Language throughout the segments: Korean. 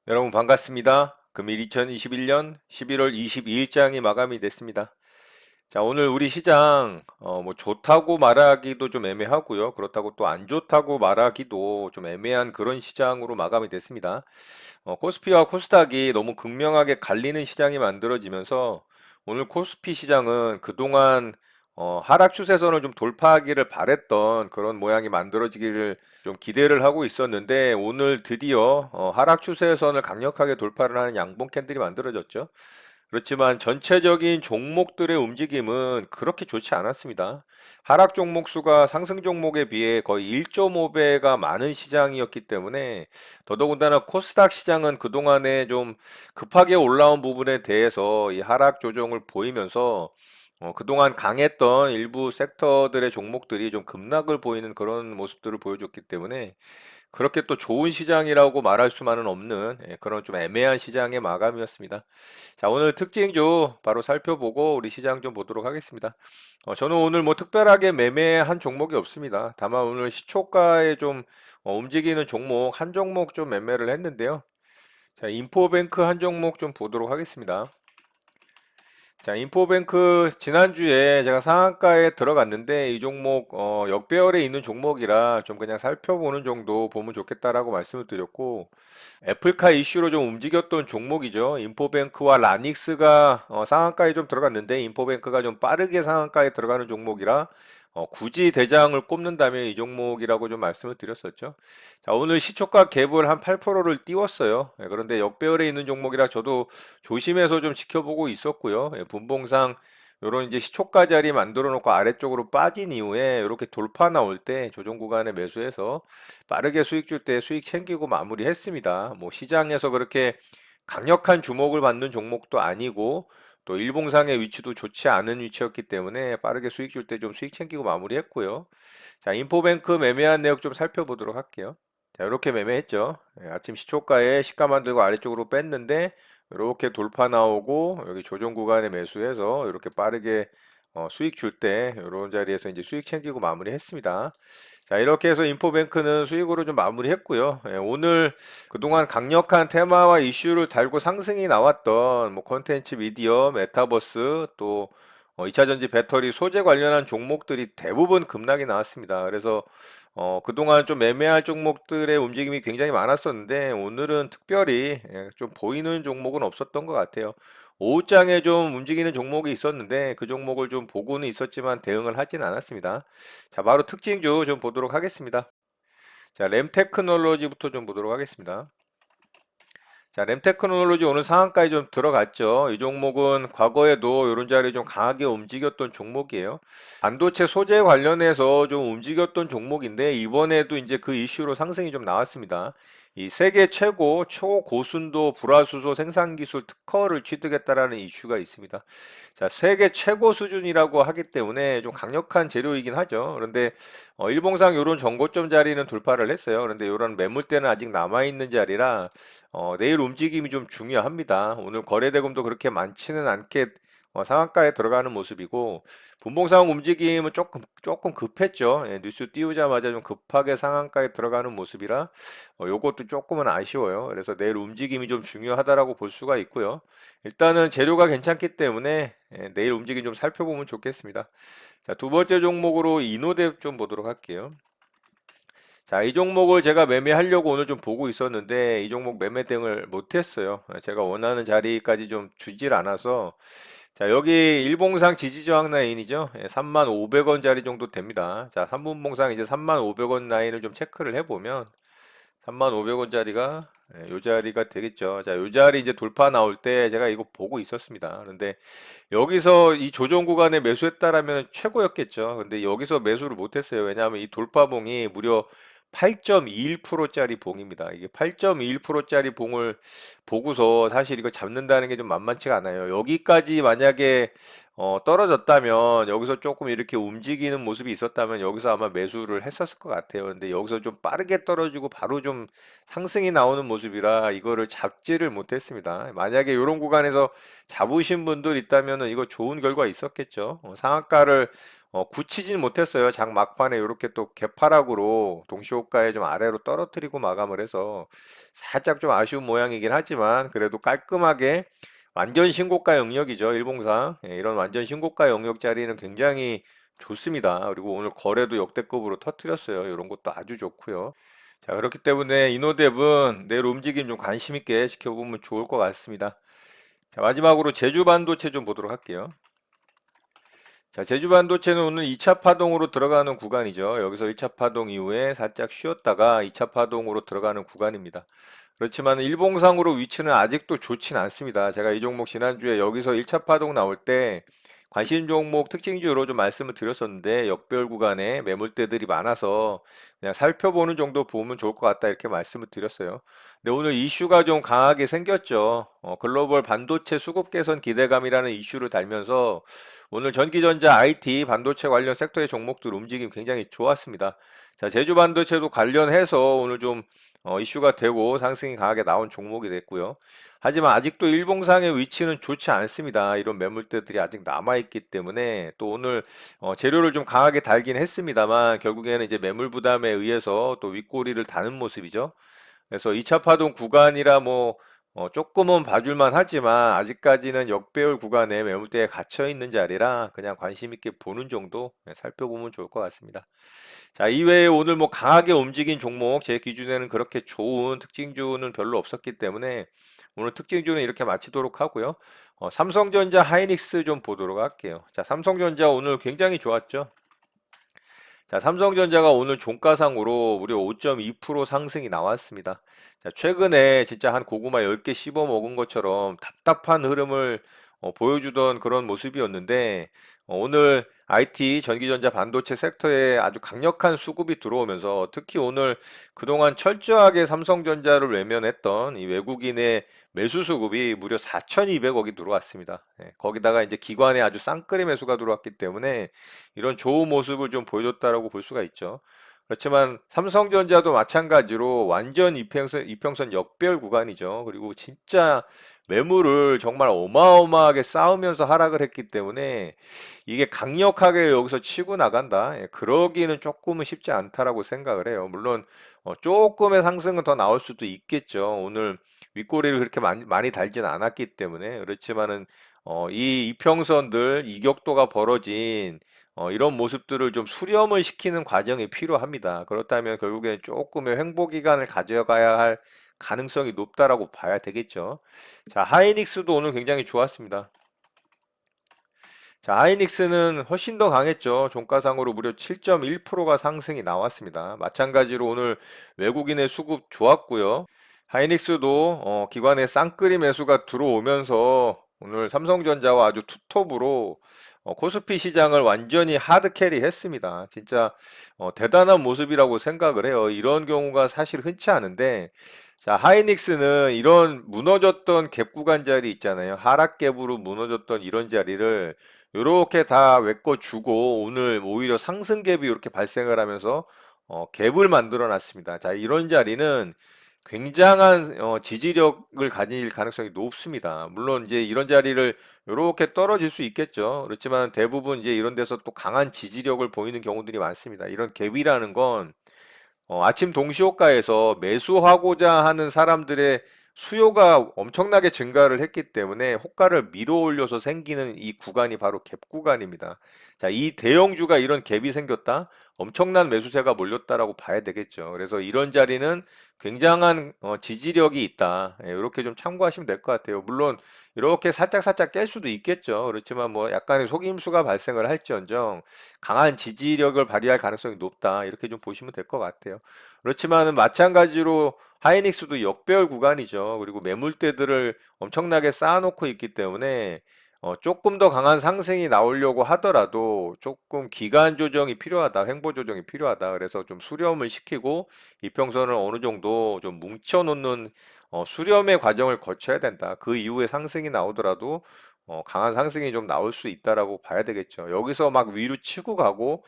여러분 반갑습니다. 금일 2021년 11월 22일장이 마감이 됐습니다. 자, 오늘 우리 시장 뭐 좋다고 말하기도 좀 애매하고요. 그렇다고 또 안 좋다고 말하기도 좀 애매한 그런 시장으로 마감이 됐습니다. 코스피와 코스닥이 너무 극명하게 갈리는 시장이 만들어지면서 오늘 코스피 시장은 그동안 하락 추세선을 좀 돌파하기를 바랬던 그런 모양이 만들어지기를 좀 기대를 하고 있었는데 오늘 드디어 하락 추세선을 강력하게 돌파를 하는 양봉 캔들이 만들어졌죠. 그렇지만 전체적인 종목들의 움직임은 그렇게 좋지 않았습니다. 하락 종목 수가 상승 종목에 비해 거의 1.5배가 많은 시장이었기 때문에 더더군다나 코스닥 시장은 그동안에 좀 급하게 올라온 부분에 대해서 이 하락 조정을 보이면서 그동안 강했던 일부 섹터들의 종목들이 좀 급락을 보이는 그런 모습들을 보여줬기 때문에 그렇게 또 좋은 시장이라고 말할 수만은 없는 그런 좀 애매한 시장의 마감이었습니다. 자, 오늘 특징주 바로 살펴보고 우리 시장 좀 보도록 하겠습니다. 저는 오늘 뭐 특별하게 매매한 종목이 없습니다. 다만 오늘 시초가에 좀 움직이는 종목 한 종목 좀 매매를 했는데요. 자, 인포뱅크 한 종목 좀 보도록 하겠습니다. 자, 인포뱅크 지난주에 제가 상한가에 들어갔는데 이 종목 역배열에 있는 종목이라 좀 그냥 살펴보는 정도 보면 좋겠다라고 말씀을 드렸고 애플카 이슈로 좀 움직였던 종목이죠. 인포뱅크와 라닉스가 상한가에 좀 들어갔는데 인포뱅크가 좀 빠르게 상한가에 들어가는 종목이라 굳이 대장을 꼽는다면 이 종목이라고 좀 말씀을 드렸었죠. 자, 오늘 시초가 갭을 한 8%를 띄웠어요. 그런데 역배열에 있는 종목이라 저도 조심해서 좀 지켜보고 있었고요. 분봉상 요런 이제 시초가 자리 만들어 놓고 아래쪽으로 빠진 이후에 이렇게 돌파 나올 때 조정 구간에 매수해서 빠르게 수익 줄 때 수익 챙기고 마무리했습니다. 뭐 시장에서 그렇게 강력한 주목을 받는 종목도 아니고 또 일봉상의 위치도 좋지 않은 위치였기 때문에 빠르게 수익 줄 때 좀 수익 챙기고 마무리했고요. 자, 인포뱅크 매매한 내역 좀 살펴보도록 할게요. 자, 이렇게 매매했죠. 아침 시초가에 시가 만들고 아래쪽으로 뺐는데 이렇게 돌파 나오고 여기 조정 구간에 매수해서 이렇게 빠르게 수익 줄 때 이런 자리에서 이제 수익 챙기고 마무리했습니다. 자, 이렇게 해서 인포뱅크는 수익으로 좀 마무리했고요. 오늘 그동안 강력한 테마와 이슈를 달고 상승이 나왔던 뭐 컨텐츠 미디어, 메타버스 또 2차전지 배터리 소재 관련한 종목들이 대부분 급락이 나왔습니다. 그래서 그동안 좀 매매할 종목들의 움직임이 굉장히 많았었는데 오늘은 특별히 좀 보이는 종목은 없었던 것 같아요. 오후장에 좀 움직이는 종목이 있었는데 그 종목을 좀 보고는 있었지만 대응을 하진 않았습니다. 자, 바로 특징주 좀 보도록 하겠습니다. 자, 램테크놀로지부터 좀 보도록 하겠습니다. 자, 램테크놀로지 오늘 상한가에 좀 들어갔죠. 이 종목은 과거에도 이런 자리 좀 강하게 움직였던 종목이에요. 반도체 소재 관련해서 좀 움직였던 종목인데 이번에도 이제 그 이슈로 상승이 좀 나왔습니다. 이 세계 최고 초고순도 불화수소 생산 기술 특허를 취득했다라는 이슈가 있습니다. 자, 세계 최고 수준이라고 하기 때문에 좀 강력한 재료이긴 하죠. 그런데 일봉상 이런 정고점 자리는 돌파를 했어요. 그런데 이런 매물대는 아직 남아있는 자리라 내일 움직임이 좀 중요합니다. 오늘 거래대금도 그렇게 많지는 않게 상한가에 들어가는 모습이고 분봉상 움직임은 조금 급했죠. 뉴스 띄우자마자 좀 급하게 상한가에 들어가는 모습이라 요것도 조금은 아쉬워요. 그래서 내일 움직임이 좀 중요하다라고 볼 수가 있고요. 일단은 재료가 괜찮기 때문에 내일 움직임 좀 살펴보면 좋겠습니다. 자, 두 번째 종목으로 이노뎁 좀 보도록 할게요. 자, 이 종목을 제가 매매하려고 오늘 좀 보고 있었는데 이 종목 매매 대응을 못했어요. 제가 원하는 자리까지 좀 주질 않아서 자, 여기 일봉상 지지저항 라인이죠. 35,500원짜리 정도 됩니다. 자, 3분봉상 이제 35,500원 라인을 좀 체크를 해보면 35,500원짜리가 요 자리가 되겠죠. 자, 요 자리 이제 돌파 나올 때 제가 이거 보고 있었습니다. 그런데 여기서 이 조정 구간에 매수했다라면 최고였겠죠. 근데 여기서 매수를 못했어요. 왜냐하면 이 돌파봉이 무려 8.21%짜리 봉입니다. 이게 8.21%짜리 봉을 보고서 사실 이거 잡는다는 게 좀 만만치가 않아요. 여기까지 만약에 떨어졌다면 여기서 조금 이렇게 움직이는 모습이 있었다면 여기서 아마 매수를 했었을 것 같아요. 근데 여기서 좀 빠르게 떨어지고 바로 좀 상승이 나오는 모습이라 이거를 잡지를 못했습니다. 만약에 이런 구간에서 잡으신 분들 있다면 이거 좋은 결과 있었겠죠. 상한가를 굳히진 못했어요. 장 막판에 이렇게 또 개파락으로 동시호가에 좀 아래로 떨어뜨리고 마감을 해서 살짝 좀 아쉬운 모양이긴 하지만 그래도 깔끔하게 완전 신고가 영역이죠. 일봉상. 예, 이런 완전 신고가 영역 자리는 굉장히 좋습니다. 그리고 오늘 거래도 역대급으로 터트렸어요. 이런 것도 아주 좋고요. 자, 그렇기 때문에 이노뎁은 내일 움직임 좀 관심 있게 지켜보면 좋을 것 같습니다. 자, 마지막으로 제주 반도체 좀 보도록 할게요. 자, 제주 반도체는 오늘 2차 파동으로 들어가는 구간이죠. 여기서 1차 파동 이후에 살짝 쉬었다가 2차 파동으로 들어가는 구간입니다. 그렇지만 일봉상으로 위치는 아직도 좋진 않습니다. 제가 이 종목 지난주에 여기서 1차 파동 나올 때 관심 종목 특징주로 좀 말씀을 드렸었는데 역별 구간에 매물대들이 많아서 그냥 살펴보는 정도 보면 좋을 것 같다 이렇게 말씀을 드렸어요. 근데 오늘 이슈가 좀 강하게 생겼죠. 글로벌 반도체 수급 개선 기대감이라는 이슈를 달면서 오늘 전기전자, IT, 반도체 관련 섹터의 종목들 움직임 굉장히 좋았습니다. 자, 제주 반도체도 관련해서 오늘 좀 이슈가 되고 상승이 강하게 나온 종목이 됐고요. 하지만 아직도 일봉상의 위치는 좋지 않습니다. 이런 매물대들이 아직 남아있기 때문에 또 오늘 재료를 좀 강하게 달긴 했습니다만 결국에는 이제 매물 부담에 의해서 또 윗꼬리를 다는 모습이죠. 그래서 2차 파동 구간이라 뭐 조금은 봐줄만 하지만 아직까지는 역배열 구간에 매물대에 갇혀 있는 자리라 그냥 관심 있게 보는 정도 살펴보면 좋을 것 같습니다. 자, 이외에 오늘 뭐 강하게 움직인 종목 제 기준에는 그렇게 좋은 특징주는 별로 없었기 때문에 오늘 특징주는 이렇게 마치도록 하고요. 삼성전자 하이닉스 좀 보도록 할게요. 자, 삼성전자 오늘 굉장히 좋았죠. 자, 삼성전자가 오늘 종가상으로 무려 5.2% 상승이 나왔습니다. 자, 최근에 진짜 한 고구마 10개 씹어 먹은 것처럼 답답한 흐름을 보여주던 그런 모습이었는데 오늘 IT, 전기전자, 반도체 sek터에 아주 강력한 수급이 들어오면서 특히 오늘 그동안 철저하게 삼성전자를 외면했던 이 외국인의 매수 수급이 무려 4,200억이 들어왔습니다. 예, 거기다가 이제 기관에 아주 쌍끌이 매수가 들어왔기 때문에 이런 좋은 모습을 좀 보여줬다라고 볼 수가 있죠. 그렇지만 삼성전자도 마찬가지로 완전 이평선 역별 구간이죠. 그리고 진짜 매물을 정말 어마어마하게 쌓으면서 하락을 했기 때문에 이게 강력하게 여기서 치고 나간다. 예, 그러기는 조금은 쉽지 않다라고 생각을 해요. 물론 조금의 상승은 더 나올 수도 있겠죠. 오늘 윗꼬리를 그렇게 많이 달지는 않았기 때문에 그렇지만은 이 이평선들 이격도가 벌어진 이런 모습들을 좀 수렴을 시키는 과정이 필요합니다. 그렇다면 결국엔 조금의 횡보 기간을 가져가야 할 가능성이 높다라고 봐야 되겠죠. 자, 하이닉스도 오늘 굉장히 좋았습니다. 자, 하이닉스는 훨씬 더 강했죠. 종가상으로 무려 7.1%가 상승이 나왔습니다. 마찬가지로 오늘 외국인의 수급 좋았고요. 하이닉스도 기관의 쌍끌이 매수가 들어오면서 오늘 삼성전자와 아주 투톱으로 코스피 시장을 완전히 하드 캐리 했습니다. 진짜 대단한 모습이라고 생각을 해요. 이런 경우가 사실 흔치 않은데 자, 하이닉스는 이런 무너졌던 갭 구간 자리 있잖아요. 하락 갭으로 무너졌던 이런 자리를 이렇게 다 메꿔주고 오늘 오히려 상승 갭이 이렇게 발생을 하면서 갭을 만들어 놨습니다. 자, 이런 자리는 굉장한 지지력을 가질 가능성이 높습니다. 물론 이제 이런 자리를 이렇게 떨어질 수 있겠죠. 그렇지만 대부분 이제 이런 데서 또 강한 지지력을 보이는 경우들이 많습니다. 이런 갭이라는 건 아침 동시호가에서 매수하고자 하는 사람들의 수요가 엄청나게 증가를 했기 때문에 호가를 밀어올려서 생기는 이 구간이 바로 갭 구간입니다. 자, 이 대형주가 이런 갭이 생겼다? 엄청난 매수세가 몰렸다라고 봐야 되겠죠. 그래서 이런 자리는 굉장한 지지력이 있다. 예, 이렇게 좀 참고하시면 될 것 같아요. 물론 이렇게 살짝살짝 깰 수도 있겠죠. 그렇지만 뭐 약간의 속임수가 발생을 할지언정 강한 지지력을 발휘할 가능성이 높다. 이렇게 좀 보시면 될 것 같아요. 그렇지만은 마찬가지로 하이닉스도 역배열 구간이죠. 그리고 매물대들을 엄청나게 쌓아놓고 있기 때문에 조금 더 강한 상승이 나오려고 하더라도 조금 기간 조정이 필요하다, 횡보 조정이 필요하다. 그래서 좀 수렴을 시키고 이평선을 어느 정도 좀 뭉쳐놓는 수렴의 과정을 거쳐야 된다. 그 이후에 상승이 나오더라도 강한 상승이 좀 나올 수 있다라고 봐야 되겠죠. 여기서 막 위로 치고 가고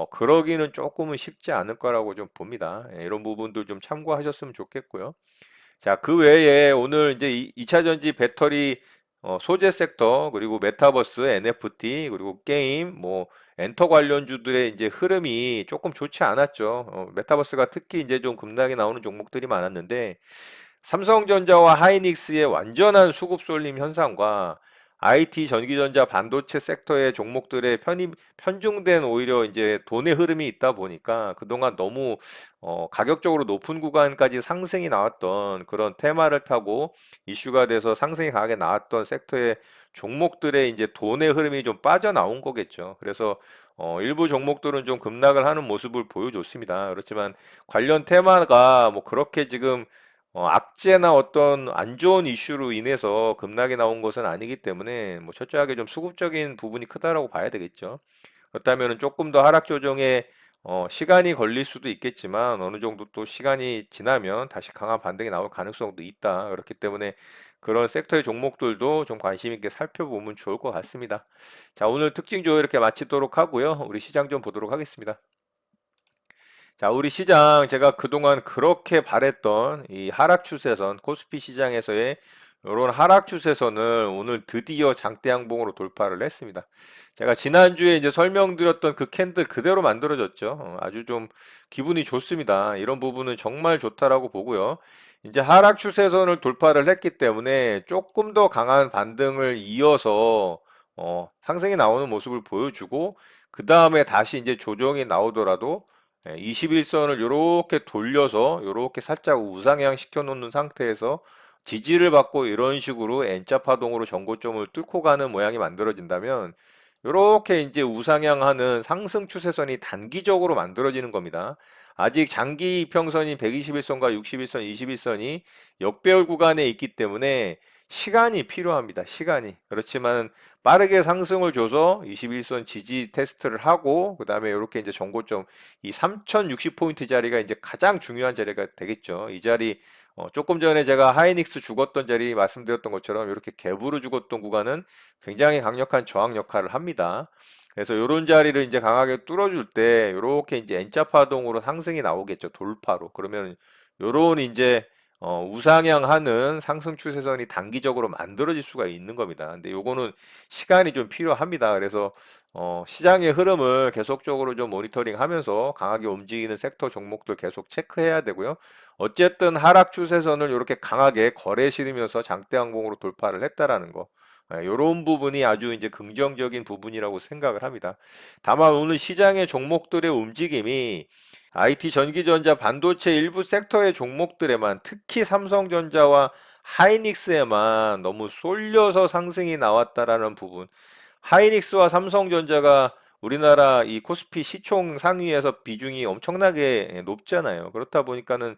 그러기는 조금은 쉽지 않을 거라고 좀 봅니다. 예, 이런 부분도 좀 참고하셨으면 좋겠고요. 자, 그 외에 오늘 이제 2차 전지 배터리 소재 섹터, 그리고 메타버스, NFT, 그리고 게임, 뭐 엔터 관련주들의 이제 흐름이 조금 좋지 않았죠. 메타버스가 특히 이제 좀 급락이 나오는 종목들이 많았는데 삼성전자와 하이닉스의 완전한 수급 쏠림 현상과 IT, 전기전자, 반도체 섹터의 종목들의 편중된 오히려 이제 돈의 흐름이 있다 보니까 그동안 너무 가격적으로 높은 구간까지 상승이 나왔던 그런 테마를 타고 이슈가 돼서 상승이 강하게 나왔던 섹터의 종목들의 이제 돈의 흐름이 좀 빠져나온 거겠죠. 그래서 일부 종목들은 좀 급락을 하는 모습을 보여줬습니다. 그렇지만 관련 테마가 뭐 그렇게 지금 악재나 어떤 안 좋은 이슈로 인해서 급락이 나온 것은 아니기 때문에 뭐 철저하게 좀 수급적인 부분이 크다라고 봐야 되겠죠. 그렇다면 조금 더 하락 조정에 시간이 걸릴 수도 있겠지만 어느 정도 또 시간이 지나면 다시 강한 반등이 나올 가능성도 있다. 그렇기 때문에 그런 섹터의 종목들도 좀 관심 있게 살펴보면 좋을 것 같습니다. 자, 오늘 특징조 이렇게 마치도록 하고요. 우리 시장 좀 보도록 하겠습니다. 자, 우리 시장 제가 그동안 그렇게 바랬던 이 하락 추세선, 코스피 시장에서의 이런 하락 추세선을 오늘 드디어 장대 양봉으로 돌파를 했습니다. 제가 지난주에 이제 설명드렸던 그 캔들 그대로 만들어졌죠. 아주 좀 기분이 좋습니다. 이런 부분은 정말 좋다라고 보고요. 이제 하락 추세선을 돌파를 했기 때문에 조금 더 강한 반등을 이어서 상승이 나오는 모습을 보여주고 그 다음에 다시 이제 조정이 나오더라도 21선을 이렇게 돌려서 이렇게 살짝 우상향 시켜 놓는 상태에서 지지를 받고 이런 식으로 N자 파동으로 전고점을 뚫고 가는 모양이 만들어진다면 이렇게 이제 우상향하는 상승 추세선이 단기적으로 만들어지는 겁니다. 아직 장기 이평선인 121선과 61선, 21선이 역배열 구간에 있기 때문에 시간이 필요합니다. 시간이. 그렇지만 빠르게 상승을 줘서 21선 지지 테스트를 하고 그다음에 이렇게 이제 전고점 이 3060포인트 자리가 이제 가장 중요한 자리가 되겠죠. 이 자리 조금 전에 제가 하이닉스 죽었던 자리 말씀드렸던 것처럼 이렇게 갭으로 죽었던 구간은 굉장히 강력한 저항 역할을 합니다. 그래서 이런 자리를 이제 강하게 뚫어줄 때 이렇게 이제 N자 파동으로 상승이 나오겠죠. 돌파로. 그러면 요런 이제 우상향하는 상승 추세선이 단기적으로 만들어질 수가 있는 겁니다. 근데 요거는 시간이 좀 필요합니다. 그래서 시장의 흐름을 계속적으로 좀 모니터링 하면서 강하게 움직이는 섹터 종목들 계속 체크해야 되고요. 어쨌든 하락 추세선을 이렇게 강하게 거래 실으면서 장대 항봉으로 돌파를 했다라는 거. 이런 부분이 아주 이제 긍정적인 부분이라고 생각을 합니다. 다만 오늘 시장의 종목들의 움직임이 IT, 전기전자, 반도체 일부 섹터의 종목들에만 특히 삼성전자와 하이닉스에만 너무 쏠려서 상승이 나왔다라는 부분. 하이닉스와 삼성전자가 우리나라 이 코스피 시총 상위에서 비중이 엄청나게 높잖아요. 그렇다 보니까는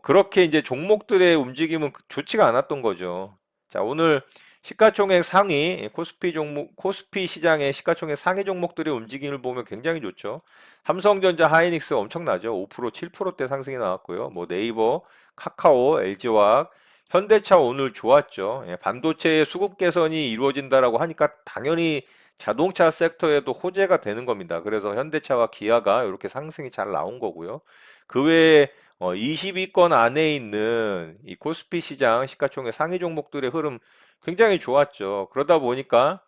그렇게 이제 종목들의 움직임은 좋지가 않았던 거죠. 자, 오늘 시가총액 상위 코스피 종목 코스피 시장의 시가총액 상위 종목들의 움직임을 보면 굉장히 좋죠. 삼성전자, 하이닉스 엄청나죠. 5%, 7%대 상승이 나왔고요. 뭐 네이버, 카카오, LG화학, 현대차 오늘 좋았죠. 반도체의 수급 개선이 이루어진다라고 하니까 당연히 자동차 섹터에도 호재가 되는 겁니다. 그래서 현대차와 기아가 이렇게 상승이 잘 나온 거고요. 그 외에 20위권 안에 있는 이 코스피 시장 시가총액 상위 종목들의 흐름 굉장히 좋았죠. 그러다 보니까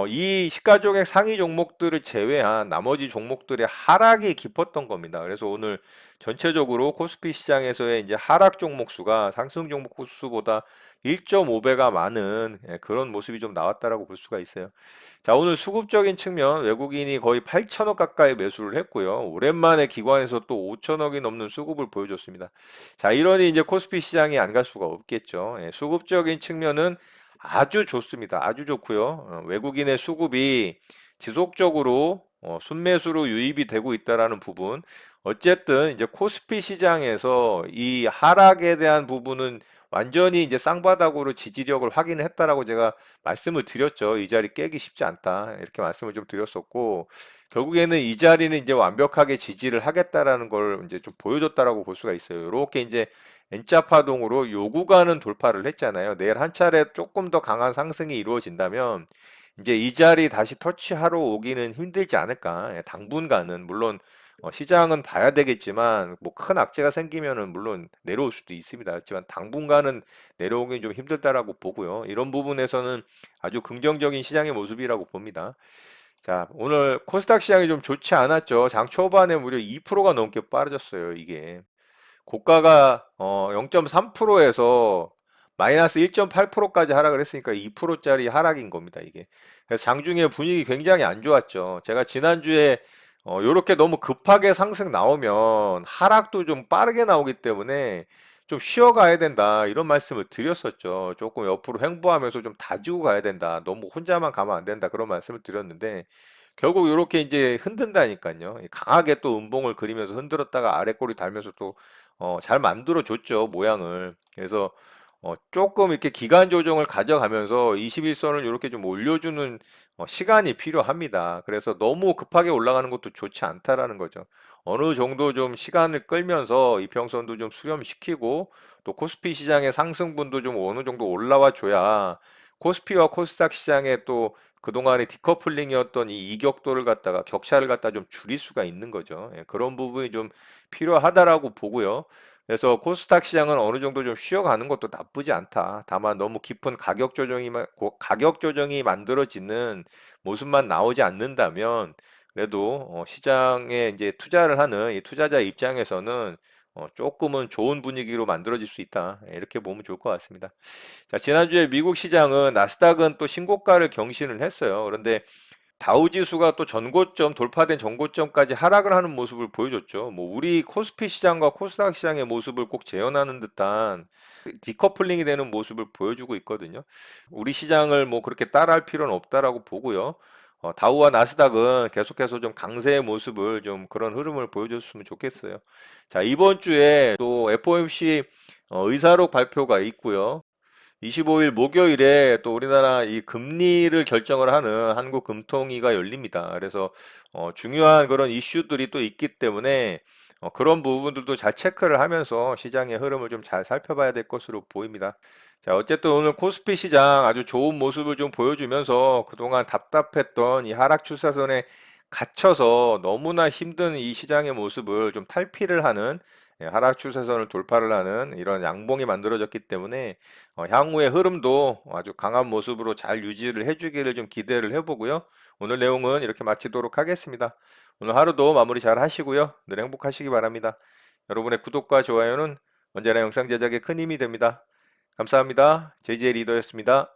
이 시가총액 상위 종목들을 제외한 나머지 종목들의 하락이 깊었던 겁니다. 그래서 오늘 전체적으로 코스피 시장에서의 이제 하락 종목 수가 상승 종목 수보다 1.5배가 많은 그런 모습이 좀 나왔다라고 볼 수가 있어요. 자, 오늘 수급적인 측면 외국인이 거의 8천억 가까이 매수를 했고요. 오랜만에 기관에서 또 5천억이 넘는 수급을 보여줬습니다. 자, 이러니 이제 코스피 시장이 안 갈 수가 없겠죠. 수급적인 측면은 아주 좋습니다. 아주 좋고요. 외국인의 수급이 지속적으로 순매수로 유입이 되고 있다라는 부분. 어쨌든 이제 코스피 시장에서 이 하락에 대한 부분은 완전히 이제 쌍바닥으로 지지력을 확인을 했다라고 제가 말씀을 드렸죠. 이 자리 깨기 쉽지 않다. 이렇게 말씀을 좀 드렸었고, 결국에는 이 자리는 이제 완벽하게 지지를 하겠다라는 걸 이제 좀 보여줬다라고 볼 수가 있어요. 이렇게 이제 N자 파동으로 요 구간은 돌파를 했잖아요. 내일 한 차례 조금 더 강한 상승이 이루어진다면 이제 이 자리 다시 터치하러 오기는 힘들지 않을까. 당분간은 물론 시장은 봐야 되겠지만 뭐 큰 악재가 생기면은 물론 내려올 수도 있습니다. 그렇지만 당분간은 내려오기 좀 힘들다라고 보고요. 이런 부분에서는 아주 긍정적인 시장의 모습이라고 봅니다. 자, 오늘 코스닥 시장이 좀 좋지 않았죠. 장 초반에 무려 2%가 넘게 빠져졌어요, 이게. 고가가 0.3%에서 마이너스 1.8%까지 하락을 했으니까 2%짜리 하락인 겁니다, 이게. 그래서 장중에 분위기 굉장히 안 좋았죠. 제가 지난주에 요렇게 너무 급하게 상승 나오면 하락도 좀 빠르게 나오기 때문에 좀 쉬어가야 된다, 이런 말씀을 드렸었죠. 조금 옆으로 횡보하면서 좀 다지고 가야 된다. 너무 혼자만 가면 안 된다. 그런 말씀을 드렸는데 결국 이렇게 이제 흔든다니까요. 강하게 또 음봉을 그리면서 흔들었다가 아래 꼬리 달면서 또 잘 만들어 줬죠, 모양을. 그래서 조금 이렇게 기간 조정을 가져가면서 21선을 이렇게 좀 올려주는 시간이 필요합니다. 그래서 너무 급하게 올라가는 것도 좋지 않다라는 거죠. 어느 정도 좀 시간을 끌면서 이평선도 좀 수렴시키고 또 코스피 시장의 상승분도 좀 어느 정도 올라와 줘야 코스피와 코스닥 시장의 또 그동안의 디커플링이었던 이 이격도를 갖다가 격차를 갖다 좀 줄일 수가 있는 거죠. 예, 그런 부분이 좀 필요하다라고 보고요. 그래서 코스닥 시장은 어느 정도 좀 쉬어가는 것도 나쁘지 않다. 다만 너무 깊은 가격 조정이 만들어지는 모습만 나오지 않는다면 그래도 시장에 이제 투자를 하는 이 투자자 입장에서는 조금은 좋은 분위기로 만들어질 수 있다. 예, 이렇게 보면 좋을 것 같습니다. 자, 지난주에 미국 시장은 나스닥은 또 신고가를 경신을 했어요. 그런데 다우지수가 또 전고점 돌파된 전고점까지 하락을 하는 모습을 보여줬죠. 뭐 우리 코스피 시장과 코스닥 시장의 모습을 꼭 재현하는 듯한 디커플링이 되는 모습을 보여주고 있거든요. 우리 시장을 뭐 그렇게 따라할 필요는 없다라고 보고요. 다우와 나스닥은 계속해서 좀 강세의 모습을 좀 그런 흐름을 보여줬으면 좋겠어요. 자, 이번 주에 또 FOMC 의사록 발표가 있고요. 25일 목요일에 또 우리나라 이 금리를 결정을 하는 한국금통위가 열립니다. 그래서 중요한 그런 이슈들이 또 있기 때문에 그런 부분들도 잘 체크를 하면서 시장의 흐름을 좀 잘 살펴봐야 될 것으로 보입니다. 자, 어쨌든 오늘 코스피 시장 아주 좋은 모습을 좀 보여주면서 그동안 답답했던 이 하락 추세선에 갇혀서 너무나 힘든 이 시장의 모습을 좀 탈피를 하는, 하락 추세선을 돌파를 하는 이런 양봉이 만들어졌기 때문에 향후의 흐름도 아주 강한 모습으로 잘 유지를 해주기를 좀 기대를 해보고요. 오늘 내용은 이렇게 마치도록 하겠습니다. 오늘 하루도 마무리 잘 하시고요. 늘 행복하시기 바랍니다. 여러분의 구독과 좋아요는 언제나 영상 제작에 큰 힘이 됩니다. 감사합니다. JJ 리더였습니다.